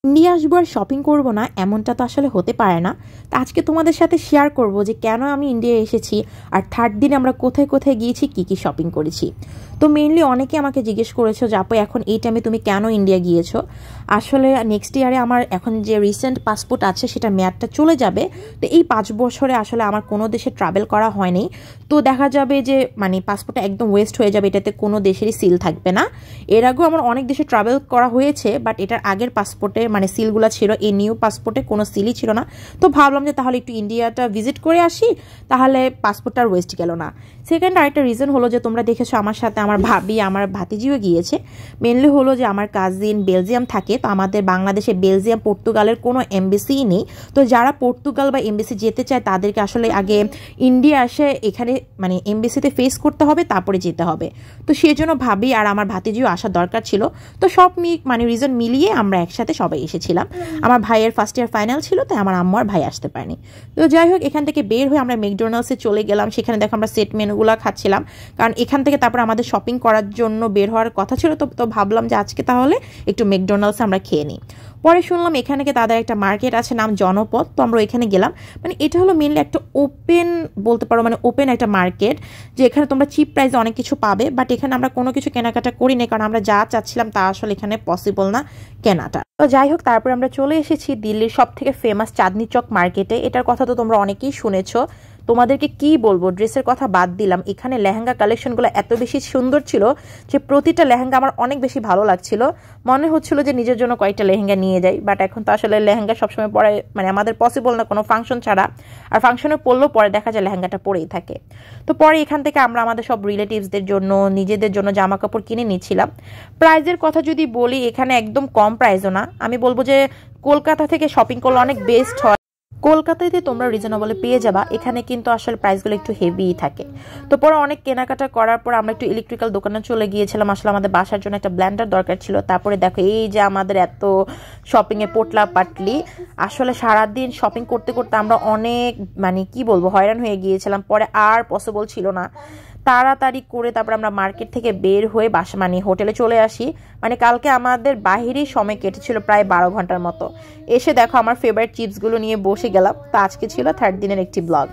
India আসবো আর shopping করবো না এমনটা তো আসলে হতে পারে না। তো আজকে তোমাদের সাথে শেয়ার করব যে কেন আমি ইন্ডিয়া এসেছি আর থার্ড দিন আমরা কোথায় কোথায় গিয়েছি, কি কি শপিং করেছি। তো মেইনলি অনেকে আমাকে জিজ্ঞেস করেছো যে আপু এখন এই টাইমে তুমি কেন ইন্ডিয়া গিয়েছো। আসলে নেক্সট ইয়ারে আমার এখন যে রিসেন্ট পাসপোর্ট আছে সেটা মেয়াদটা চলে যাবে। তো এই 5 বছরে আসলে আমার কোনো দেশে ট্রাভেল করা হয়নি। তো দেখা যাবে যে পাসপোর্টটা একদম ওয়েস্ট হয়ে যাবে, এটাতে কোনো দেশেরই সিল থাকবে না। এর আগেও আমার অনেক দেশে ট্রাভেল করা হয়েছে, বাট এটার আগের পাসপোর্টে সিলগুলো ছিল, এই নিউ পাসপোর্টে কোনো সিলই ছিল না। তো ভাবলাম যে তাহলে একটু ইন্ডিয়াটা ভিজিট করে আসি, তাহলে পাসপোর্টটা আর ওয়েস্ট গেল না। সেকেন্ড আরেকটা রিজন হলো যে তোমরা দেখেছো আমার সাথে আমার ভাবি আমার ভাতিজিও গিয়েছে। মেনলি হলো যে আমার কাজিন বেলজিয়াম থাকে, তো আমাদের বাংলাদেশে বেলজিয়াম পর্তুগালের কোনো এমবেসিই নেই। তো যারা পর্তুগাল বা এমবেসি যেতে চায় তাদেরকে আসলে আগে ইন্ডিয়া এসে এখানে এমবেসিতে ফেস করতে হবে, তারপরে যেতে হবে। তো সেই জন্য ভাবি আর আমার ভাতিজিও আসার দরকার ছিল। তো সব রিজন মিলিয়ে আমরা একসাথে সবাই এসেছিলাম। আমার ভাইয়ের ফার্স্ট ইয়ার ফাইনাল ছিল, তাই আমার আম্মু আর ভাই আসতে পারেনি। তো যাই হোক, এখান থেকে বের হয়ে আমরা ম্যাকডোনাল্ডসে চলে গেলাম। সেখানে দেখো আমরা সেট মেনুগুলো খাচ্ছিলাম, কারণ এখান থেকে তারপর আমাদের শপিং করার জন্য বের হওয়ার কথা ছিল। তো ভাবলাম যে আজকে তাহলে একটু ম্যাকডোনাল্ডসে আমরা খেয়ে নিই। পরে শুনলাম এখানে তাদের একটা মার্কেট আছে নাম জনপদ, তো আমরা এখানে গেলাম। এটা হলো মেনলি একটা ওপেন বলতে পারো, ওপেন একটা মার্কেট, যে এখানে তোমরা চিপ প্রাইসে অনেক কিছু পাবে। বাট এখানে আমরা কোনো কিছু কেনাকাটা করি না, কারণ আমরা যা চাচ্ছিলাম তা আসলে এখানে পসিবল না কেনাটা। তো যাই হোক, তারপর আমরা চলে এসেছি দিল্লির সব থেকে ফেমাস চাঁদনি চক মার্কেটে। এটার কথা তো তোমরা অনেকেই শুনেছো। তোমাদেরকে কি বলবো, ড্রেসের কথা বাদ দিলাম, এখানে লেহেঙ্গা কালেকশনগুলো এত বেশি সুন্দর ছিল যে প্রতিটা লেহেঙ্গা আমার অনেক বেশি ভালো লাগছিল। মনে হচ্ছিল যে নিজের জন্য কয়েকটা লেহেঙ্গা নিয়ে যাই। বাট এখন তো আসলে লেহেঙ্গা সবসময় পরে আমাদের পসিবল না কোনো ফাংশন ছাড়া। আর ফাংশনে পরলেও পরে দেখা যায় লেহেঙ্গাটা পরেই থাকে। তো পরে এখান থেকে আমরা আমাদের সব রিলেটিভসদের জন্য নিজেদের জন্য জামা কাপড় কিনে নিচ্ছিলাম। প্রাইজের কথা যদি বলি, এখানে একদম কম প্রাইসও না। আমি বলবো যে কলকাতা থেকে শপিং করলে অনেক বেস্ট হয়। কলকাতাতে তোমরা রিজনেবলে পেয়ে যাবা, এখানে কিন্তু আসলে প্রাইসগুলো একটু হেভিই থাকে। তো পরে অনেক কেনাকাটা করার পর আমরা একটু ইলেকট্রিক্যাল দোকানে চলে গিয়েছিলাম। আসলে আমাদের বাসার জন্য একটা ব্লেন্ডার দরকার ছিল। তারপরে দেখো এই যে আমাদের এত শপিংয়ে পোটলা পাটলি, আসলে সারাদিন শপিং করতে করতে আমরা অনেক কি বলবো হয়রান হয়ে গিয়েছিলাম। পরে আর পসিবল ছিল না, তাড়াতাড়ি করে তারপর আমরা মার্কেট থেকে বের হয়ে বাসা হোটেলে চলে আসি। কালকে আমাদের বাহিরেই সময় কেটেছিল প্রায় 12 ঘন্টার মতো। এসে দেখো আমার ফেভারিট চিপসগুলো নিয়ে বসে গেলাম। তো আজকে ছিল থার্ড দিনের একটি ব্লগ।